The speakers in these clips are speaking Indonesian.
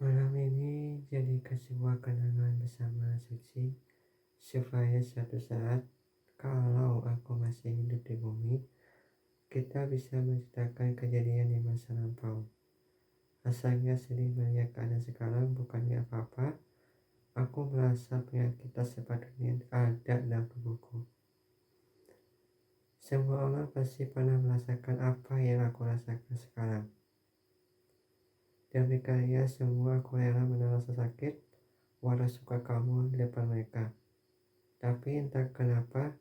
Malam ini jadikan sebuah kenangan bersama Suci, supaya suatu saat, kalau aku masih hidup di bumi, kita bisa menceritakan kejadian di masa lampau. Rasanya sedih melihat keadaan sekarang bukannya apa-apa. Aku merasa penyakit tak sepatutnya ada dalam tubuhku. Semua orang pasti pernah merasakan apa yang aku rasakan sekarang. Demi kalian semua, aku rela menahan rasa sakit, walau suka kamu di depan mereka. Tapi entah kenapa,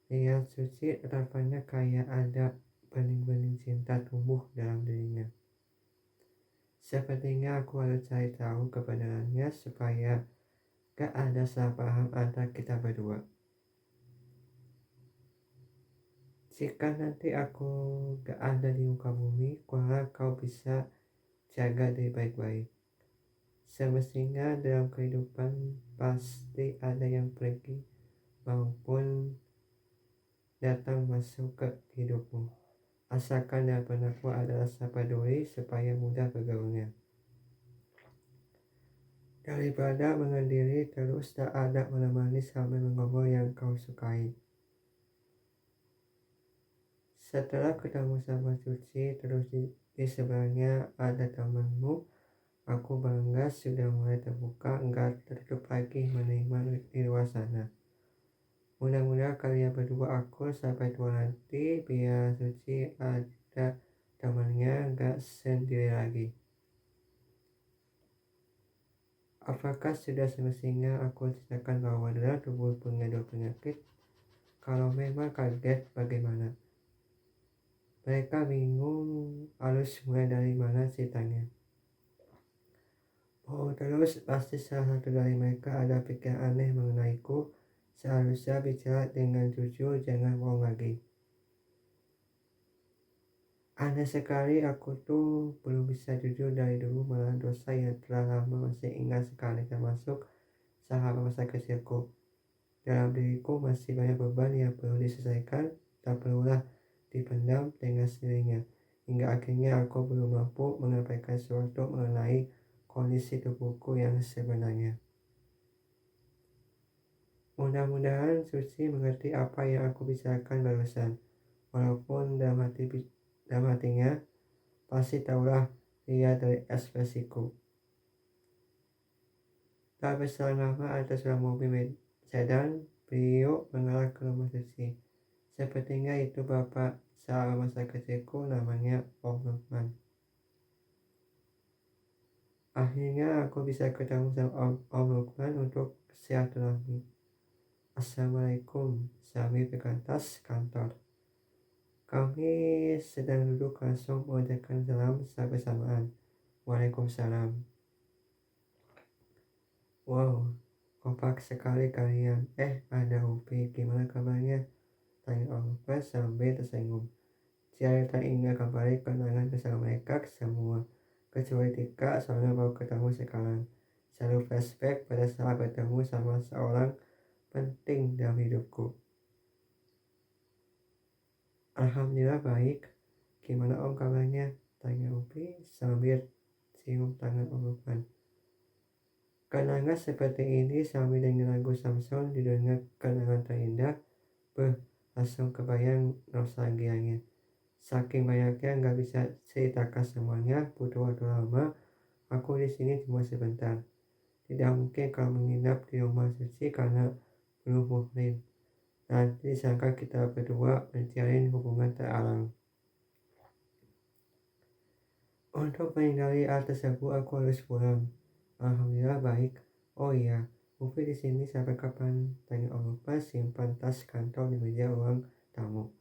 lihat Suci rasanya kayak ada benih-benih cinta tumbuh dalam dirinya. Sepertinya aku harus cari tahu kebenarannya supaya gak ada salah paham antara kita berdua. Jika nanti aku gak ada di muka bumi, kuharap kau bisa jaga diri baik-baik. Semestinya dalam kehidupan pasti ada yang pergi maupun datang masuk ke hidupmu. Asalkan dalam benakmu ada rasa peduli supaya mudah bergaulnya. Daripada mengendiri terus tak ada menemani sambil mengobrol yang kau sukai. Setelah ketemu sama Suci terus di sebelahnya ada temanmu, aku bangga sudah mulai terbuka, enggak tertutup lagi menerima di luar sana. Mudah-mudahan kalian berdua akur sampai tua nanti, biar Suci ada temannya, enggak sendiri lagi. Apakah sudah semestinya aku ceritakan bahwa dalam tubuh punya dua penyakit? Kalau memang kaget, bagaimana? Mereka bingung harus mulai dari mana ceritanya. Oh terus pasti salah satu dari mereka ada pikiran aneh mengenaiku. Seharusnya bicara dengan jujur, jangan bohong lagi. Aneh sekali, aku tuh belum bisa jujur dari dulu, malah dosa yang telah lama masih ingat sekali, termasuk sahabat masa kecilku. Dalam diriku masih banyak beban yang perlu diselesaikan, tak perlulah dipendam dengan sendirinya. Hingga akhirnya aku belum mampu menyampaikan sesuatu mengenai kondisi tubuhku yang sebenarnya. Mudah-mudahan Suci mengerti apa yang aku bicarakan barusan. Walaupun dalam hatinya pasti tahulah dia dari ekspresiku. Tak berselang lama ada seorang mobil sedan Brio mengarah ke rumah Suci. Sepertinya itu bapak sahabat masa kecilku, namanya Om Lukman. Akhirnya aku bisa ketemu sama Om Lukman untuk silaturahmi. Assalamualaikum, sambil berkantas kantor. Kami sedang duduk langsung mengucapkan salam bersamaan. Waalaikumsalam. Wow, kompak sekali kalian. Ada Upi, gimana kabarnya? Tanya Om Lukman sambil tersenyum. Cerita ini akan balik kenangan bersama mereka semua, kecuali Tika, soalnya baru ketemu sekarang. Selalu flashback pada saat bertemu sama seorang penting dalam hidupku. Alhamdulillah baik. Gimana Om kabarnya? Tanya Upi sambil cium tangan Om Lukman. Kenangan seperti ini sambil dengan lagu Samson didengar kenangan terindah, langsung kebayang nostalgianya. Saking banyaknya nggak bisa ceritakan semuanya, butuh waktu lama. Aku di sini cuma sebentar. Tidak mungkin kalau menginap di rumah Suci karena belum muhrim. Nanti disangka kita berdua menjalin hubungan terlarang. Untuk menghindari hal tersebut, aku harus pulang. Alhamdulillah baik. Oh iya, Upi di sini sampai kapan? Tanya Om Lupa simpan tas kantor di meja ruang tamu.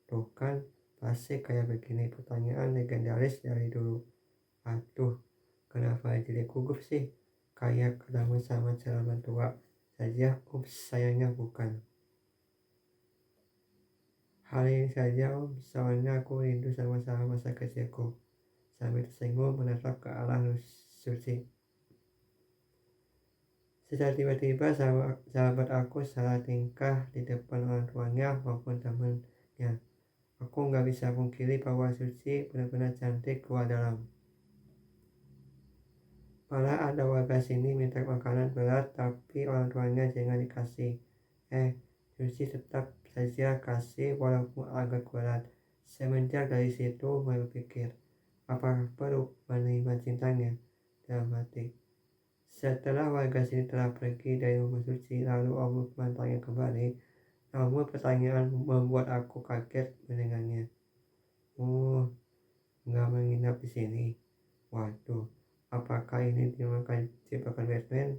Tuh kan, pasti kayak begini pertanyaan legendaris dari dulu. Aduh, kenapa jadi gugup sih? Kayak ketemu sama calon mentua saja. Ups, sayangnya bukan. Hari ini saja Om, soalnya aku rindu sama masa kecilku. Sambil tersenyum menatap ke arah Suci. Secara tiba-tiba sahabat aku salah tingkah di depan orang tuanya maupun temannya. Aku nggak bisa pungkiri bahwa Suci benar-benar cantik luar dalam. Malah ada warga sini minta makanan berat tapi orang tuanya jangan dikasih. Susi tetap saja kasih walaupun agak berat. Semenjak dari situ mulai berpikir, apakah perlu menerima cintanya? Dalam hati. Setelah warga sini telah pergi dari rumah Suci, lalu Om Lukman tanya kembali, namun pertanyaan membuat aku kaget mendengarnya. Oh, nggak menginap di sini. Waduh, apakah ini dimakan jebakan Batman?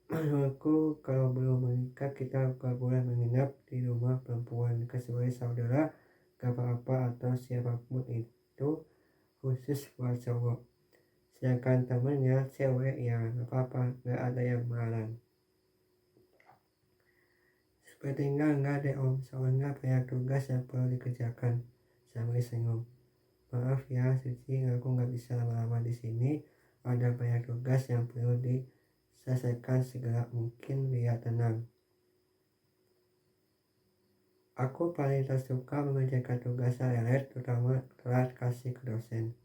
Menurutku, kalau belum menikah kita gak boleh menginap di rumah perempuan kecuali saudara, gak apa-apa atau siapapun itu khusus buat cowok. Sedangkan temennya cewek ya gak apa-apa, gak ada yang melarang. Sepertinya enggak deh om, soalnya banyak tugas yang perlu dikerjakan. Sambil senyum. Maaf ya Suci, aku nggak bisa lama-lama di sini. Ada banyak tugas yang perlu diselesaikan segera mungkin biar tenang. Aku paling tak suka mengerjakan tugas lelet, terutama telat kasih ke dosen.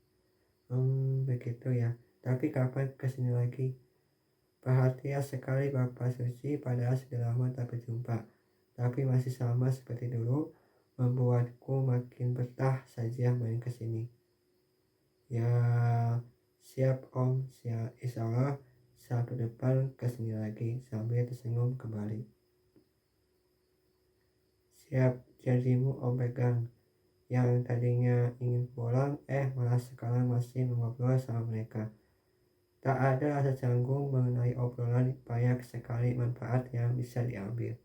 Begitu ya. Tapi kapan kesini lagi? Perhatian sekali Bapak Suci, padahal sudah lama tak berjumpa. Tapi masih sama seperti dulu, membuatku makin betah saja main ke sini. Ya, siap om, siap. Insya Allah Sabtu depan kesini lagi sambil tersenyum kembali. Siap, janjimu om pegang. Yang tadinya ingin pulang, malah sekarang masih mengobrol sama mereka. Tak ada rasa canggung mengenai obrolan, banyak sekali manfaat yang bisa diambil.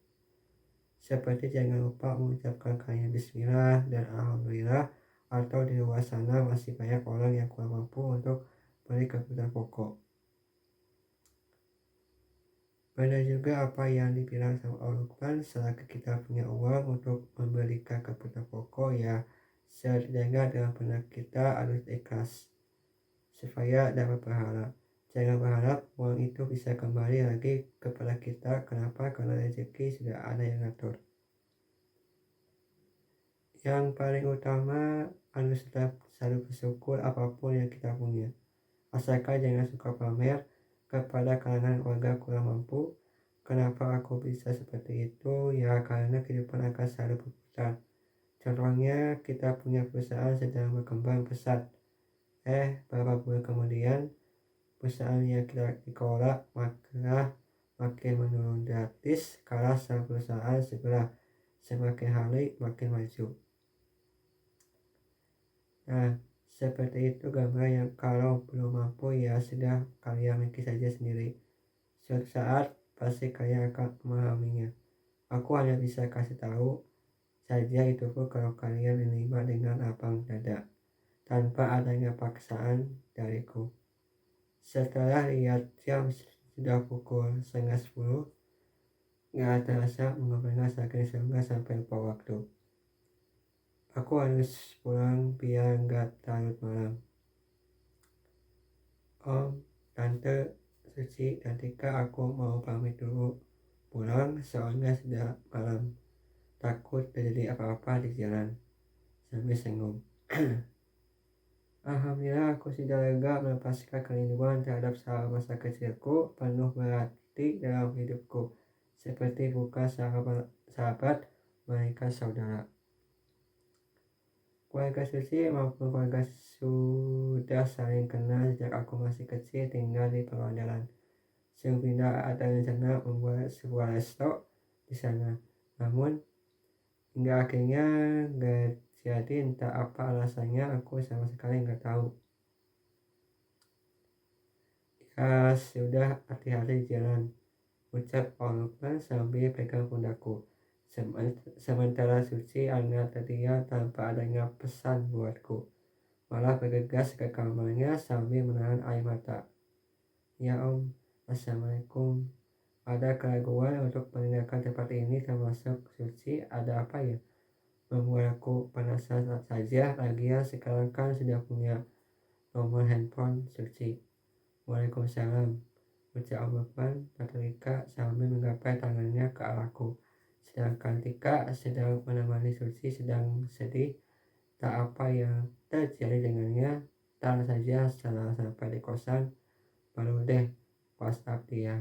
Seperti jangan lupa mengucapkan kalimat bismillah dan alhamdulillah, atau di luar sana masih banyak orang yang kurang mampu untuk beli kebutuhan pokok. Benar juga apa yang dibilang sama Om Lukman, selagi kita punya uang untuk membelikan kebutuhan pokok ya setidaknya dalam benak kita harus ikhlas supaya dapat berharap. Jangan berharap uang itu bisa kembali lagi kepada kita. Kenapa? Karena rezeki sudah ada yang ngatur. Yang paling utama harus tetap selalu bersyukur apapun yang kita punya. Asalkan jangan suka pamer kepada kalangan warga kurang mampu. Kenapa aku bisa seperti itu? Ya karena kehidupan akan selalu berputar. Contohnya kita punya perusahaan sedang berkembang pesat. Beberapa bulan kemudian perusahaan yang kita dikelola maka makin menurun gratis karena sang perusahaan sebelah semakin hari makin maju. Nah, seperti itu gambar yang kalau belum mampu ya sudah kalian mikir saja sendiri. Suatu saat pasti kalian akan memahaminya. Aku hanya bisa kasih tahu saja itu pun kalau kalian menerima dengan lapang dada, tanpa adanya paksaan dariku. Setelah lihat jam sudah pukul 9:30, gak terasa mengobrolnya saking serunya sampai lupa waktu. Aku harus pulang biar gak larut malam. Om, Tante, Suci, dan Tika, aku mau pamit dulu pulang soalnya sudah malam. Takut terjadi apa-apa di jalan. Sambil senyum. Alhamdulillah aku sudah lega melepaskan kerinduan terhadap sahabat masa kecilku, penuh berarti dalam hidupku. Seperti bukan sahabat, mereka saudara. Keluarga Suci maupun keluarga sudah saling kenal sejak aku masih kecil tinggal di Pangandaran. Sebelumnya ada rencana membuat sebuah resto di sana. Namun hingga akhirnya gak jadi, entah apa alasannya aku sama sekali gak tahu. Ya sudah, hati-hati di jalan, ucap Om Lukman sambil pegang pundakku. Sementara Suci hangat terdiam tanpa adanya pesan buatku, malah bergegas ke kamarnya sambil menahan air mata. Ya om, assalamualaikum. Ada keraguan untuk meninggalkan tempat ini termasuk Suci, ada apa ya? Membuatku penasaran saja, lagian sekarang kan sudah punya nomor handphone Suci. Waalaikumsalam, ucap Om Lukman Tika sambil menggapai tangannya ke arahku. Sedangkan Tika sedang menemani Suci sedang sedih. Tak apa yang terjadi dengannya, tak saja setelah sampai di kosan, baru deh WhatsApp dia.